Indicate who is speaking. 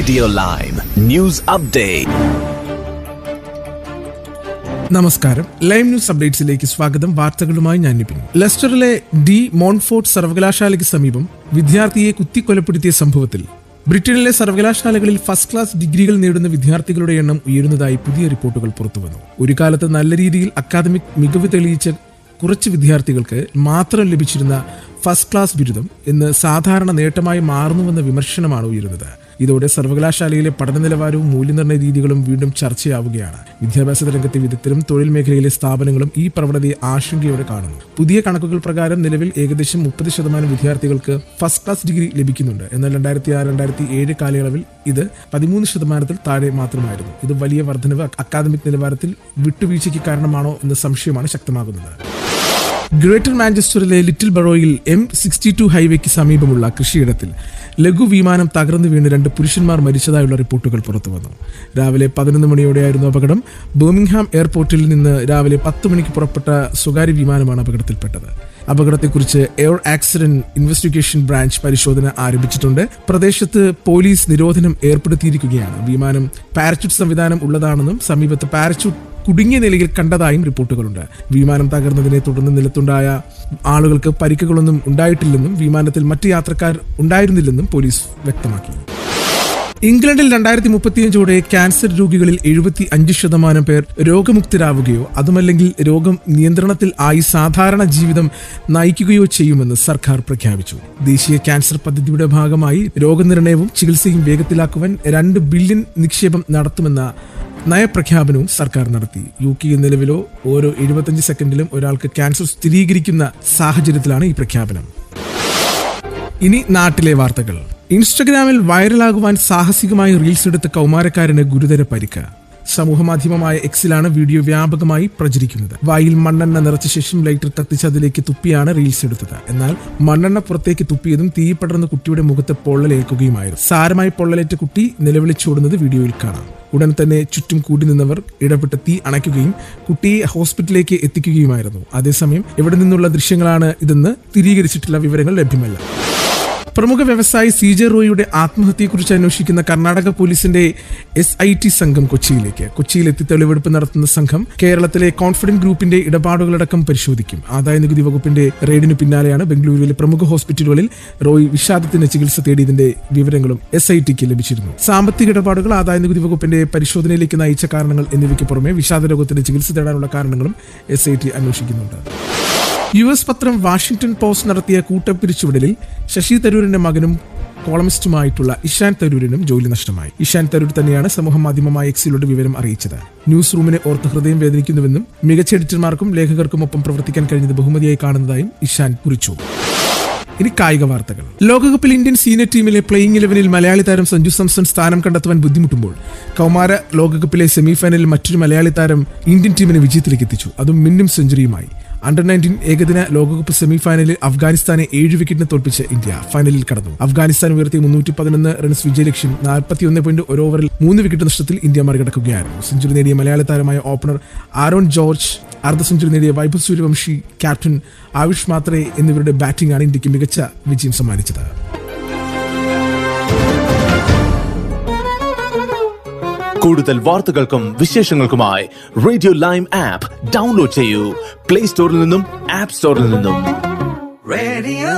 Speaker 1: Radio Lime News Update.
Speaker 2: നമസ്കാരം. Lime news അപ്ഡേറ്റ്സിലേക്ക് സ്വാഗതം. വാർത്തകളുമായി ഞാൻ നിപിൻ. ലെസ്റ്ററിലെ ഡി മോൺഫോർട്ട് സർവകലാശാലയ്ക്ക് സമീപം വിദ്യാർത്ഥിയെ കുത്തിക്കൊലപ്പെടുത്തിയ സംഭവത്തിൽ ബ്രിട്ടനിലെ സർവകലാശാലകളിൽ ഫസ്റ്റ് ക്ലാസ് ഡിഗ്രികൾ നേടുന്ന വിദ്യാർത്ഥികളുടെ എണ്ണം ഉയരുന്നതായി പുതിയ റിപ്പോർട്ടുകൾ പുറത്തുവന്നു. ഒരു കാലത്ത് നല്ല രീതിയിൽ അക്കാദമിക് മികവ് തെളിയിച്ച കുറച്ച് വിദ്യാർത്ഥികൾക്ക് മാത്രം ലഭിച്ചിരുന്ന ഫസ്റ്റ് ക്ലാസ് ബിരുദം ഇന്ന് സാധാരണ നേട്ടമായി മാറുന്നുവെന്ന വിമർശനമാണ് ഉയരുന്നത്. ഇതോടെ സർവകലാശാലയിലെ പഠന നിലവാരവും മൂല്യനിർണ്ണയ രീതികളും വീണ്ടും ചർച്ചയാവുകയാണ്. വിദ്യാഭ്യാസ രംഗത്തെ വിദഗ്ധരും തൊഴിൽ മേഖലയിലെ സ്ഥാപനങ്ങളും ഈ പ്രവണതയെ ആശങ്കയോടെ കാണുന്നു. പുതിയ കണക്കുകൾ പ്രകാരം നിലവിൽ ഏകദേശം 30% വിദ്യാർത്ഥികൾക്ക് ഫസ്റ്റ് ക്ലാസ് ഡിഗ്രി ലഭിക്കുന്നുണ്ട്. എന്നാൽ 2006-2007 കാലയളവിൽ ഇത് 13% താഴെ മാത്രമായിരുന്നു. ഇത് വലിയ വർധനവ് അക്കാദമിക് നിലവാരത്തിൽ വിട്ടുവീഴ്ചയ്ക്ക് കാരണമാണോ എന്ന സംശയമാണ് ശക്തമാകുന്നത്. ഗ്രേറ്റർ മാഞ്ചസ്റ്ററിലെ ലിറ്റിൽ ബറോയിൽ M62 ഹൈവേക്ക് സമീപമുള്ള കൃഷിയിടത്തിൽ ലഘു വിമാനം തകർന്നു വീണ് 2 പുരുഷന്മാർ മരിച്ചതായുള്ള റിപ്പോർട്ടുകൾ പുറത്തുവന്നു. രാവിലെ 11 മണിയോടെയായിരുന്നു അപകടം. ബർമിംഗ്ഹാം എയർപോർട്ടിൽ നിന്ന് രാവിലെ 10 മണിക്ക് പുറപ്പെട്ട സ്വകാര്യ വിമാനമാണ് അപകടത്തിൽപ്പെട്ടത്. അപകടത്തെക്കുറിച്ച് എയർ ആക്സിഡന്റ് ഇൻവെസ്റ്റിഗേഷൻ ബ്രാഞ്ച് പരിശോധന ആരംഭിച്ചിട്ടുണ്ട്. പ്രദേശത്ത് പോലീസ് നിരോധനം ഏർപ്പെടുത്തിയിരിക്കുകയാണ്. വിമാനം പാരച്യൂട്ട് സംവിധാനം ഉള്ളതാണെന്നും സമീപത്ത് പാരച്യൂട്ട് കുടുങ്ങിയ നിലയിൽ കണ്ടതായും റിപ്പോർട്ടുകളുണ്ട്. വിമാനം തകർന്നതിനെ തുടർന്ന് നിലത്തുണ്ടായ ആളുകൾക്ക് പരിക്കുകളൊന്നും ഉണ്ടായിട്ടില്ലെന്നും വിമാനത്തിൽ മറ്റ് യാത്രക്കാർ ഉണ്ടായിരുന്നില്ലെന്നും പോലീസ് വ്യക്തമാക്കി. ഇംഗ്ലണ്ടിൽ 2035 ക്യാൻസർ രോഗികളിൽ 75% പേർ രോഗമുക്തരാവുകയോ അതുമല്ലെങ്കിൽ രോഗം നിയന്ത്രണത്തിൽ ആയി സാധാരണ ജീവിതം നയിക്കുകയോ ചെയ്യുമെന്ന് സർക്കാർ പ്രഖ്യാപിച്ചു. ദേശീയ ക്യാൻസർ പദ്ധതിയുടെ ഭാഗമായി രോഗനിർണയവും ചികിത്സയും വേഗത്തിലാക്കുവാൻ 2 ബില്യൺ നിക്ഷേപം നടത്തുമെന്ന നയപ്രഖ്യാപനവും സർക്കാർ നടത്തി. UK നിലവിലോ ഓരോ 75 സെക്കൻഡിലും ഒരാൾക്ക് ക്യാൻസർ സ്ഥിരീകരിക്കുന്ന സാഹചര്യത്തിലാണ് ഈ പ്രഖ്യാപനം. ഇനി നാട്ടിലെ വാർത്തകൾ. ഇൻസ്റ്റഗ്രാമിൽ വൈറലാകുവാൻ സാഹസികമായി റീൽസ് എടുത്ത കൗമാരക്കാരന് ഗുരുതര പരിക്ക്. സമൂഹമാധ്യമമായ എക്സിലാണ് വീഡിയോ വ്യാപകമായി പ്രചരിക്കുന്നത്. വായിൽ മണ്ണെണ്ണ നിറച്ച ശേഷം ലൈറ്റർ കത്തിച്ച് അതിലേക്ക് തുപ്പിയാണ് റീൽസ് എടുത്തത്. എന്നാൽ മണ്ണെണ്ണ പുറത്തേക്ക് തുപ്പിയതും തീ പടർന്ന് കുട്ടിയുടെ മുഖത്ത് പൊള്ളലേൽക്കുകയുമായിരുന്നു. സാരമായി പൊള്ളലേറ്റ കുട്ടി നിലവിളിച്ചോടുന്നത് വീഡിയോയിൽ കാണാം. ഉടൻ തന്നെ ചുറ്റും കൂടി നിന്നവർ ഇടപെട്ട് തീ അണയ്ക്കുകയും കുട്ടിയെ ഹോസ്പിറ്റലിലേക്ക് എത്തിക്കുകയുമായിരുന്നു. അതേസമയം എവിടെ നിന്നുള്ള ദൃശ്യങ്ങളാണ് ഇതെന്ന് സ്ഥിരീകരിച്ചിട്ടുള്ള വിവരങ്ങൾ ലഭ്യമല്ല. പ്രമുഖ വ്യവസായി CJ റോയിയുടെ ആത്മഹത്യയെക്കുറിച്ച് അന്വേഷിക്കുന്ന കർണാടക പോലീസിന്റെ SIT സംഘം കൊച്ചിയിലെത്തി തെളിവെടുപ്പ് നടത്തുന്ന സംഘം കേരളത്തിലെ കോൺഫിഡന്റ് ഗ്രൂപ്പിന്റെ ഇടപാടുകളടക്കം പരിശോധിക്കും. ആദായനികുതി വകുപ്പിന്റെ റെയ്ഡിനു പിന്നാലെയാണ് ബംഗളൂരുവിലെ പ്രമുഖ ഹോസ്പിറ്റലുകളിൽ റോയ് വിഷാദത്തിന് ചികിത്സ തേടിയതിന്റെ വിവരങ്ങളും SITക്ക് ലഭിച്ചിരുന്നു. സാമ്പത്തിക ഇടപാടുകൾ, ആദായനികുതി വകുപ്പിന്റെ പരിശോധനയിലേക്ക് നയിച്ച കാരണങ്ങൾ എന്നിവയ്ക്ക് പുറമെ വിഷാദ രോഗത്തിന്റെ ചികിത്സ തേടാനുള്ള കാരണങ്ങളും SIT അന്വേഷിക്കുന്നുണ്ട്. US പത്രം വാഷിംഗ്ടൺ പോസ്റ്റ് നടത്തിയ കൂട്ടപ്പിരിച്ചുവിടലിൽ ശശി തരൂരിന്റെ മകനും കോളമിസ്റ്റുമായിട്ടുള്ള ഇഷാൻ തരൂരിനും ജോലി നഷ്ടമായി. ഇഷാൻ തരൂർ തന്നെയാണ് സമൂഹമാധ്യമമായ എക്സിലൂടെ വിവരം അറിയിച്ചത്. ന്യൂസ് റൂമിനെ ഓർത്ത് ഹൃദയം വേദനിക്കുന്നുവെന്നും മികച്ച എഡിറ്റർമാർക്കും ലേഖകർക്കും ഒപ്പം പ്രവർത്തിക്കാൻ കഴിഞ്ഞത് ബഹുമതിയായി കാണുന്നതായും ഇഷാൻ കുറിച്ചു. ഇനി കായിക വാർത്തകൾ. ലോകകപ്പിൽ ഇന്ത്യൻ സീനിയർ ടീമിലെ പ്ലേയിങ് 11-ൽ മലയാളി താരം സഞ്ജു സാംസൺ സ്ഥാനം കണ്ടെത്തുവാൻ ബുദ്ധിമുട്ടുമ്പോൾ കൗമാര ലോകകപ്പിലെ സെമിഫൈനലിൽ മറ്റൊരു മലയാളി താരം ഇന്ത്യൻ ടീമിനെ വിജയത്തിലേക്ക് എത്തിച്ചു. അതും മിന്നും സെഞ്ചുറിയുമായി. അണ്ടർ-19 ഏകദിന ലോകകപ്പ് സെമിഫൈനലിൽ അഫ്ഗാനിസ്ഥാനെ 7 വിക്കറ്റിന് തോൽപ്പിച്ച് ഇന്ത്യ ഫൈനലിൽ കടന്നു. അഫ്ഗാനിസ്ഥാൻ ഉയർത്തിയ 311 റൺസ് വിജയലക്ഷ്യം 41.1 ഓവറിൽ 3 വിക്കറ്റ് നഷ്ടത്തിൽ ഇന്ത്യ മറികടക്കുകയായിരുന്നു. സെഞ്ചുറി നേടിയ മലയാളി താരമായ ഓപ്പണർ ആരോൺ ജോർജ്, അർദ്ധ സെഞ്ചുറി നേടിയ വൈഭവ് സൂര്യവംശി, ക്യാപ്റ്റൻ ആയുഷ് മാത്രേ എന്നിവരുടെ ബാറ്റിംഗാണ് ഇന്ത്യക്ക് മികച്ച വിജയം സമ്മാനിച്ചത്.
Speaker 1: കൂടുതൽ വാർത്തകൾക്കും വിശേഷങ്ങൾക്കുമായി റേഡിയോ ലൈം ആപ്പ് ഡൗൺലോഡ് ചെയ്യൂ. പ്ലേ സ്റ്റോറിൽ നിന്നും ആപ്പ് സ്റ്റോറിൽ നിന്നും. റേഡിയോ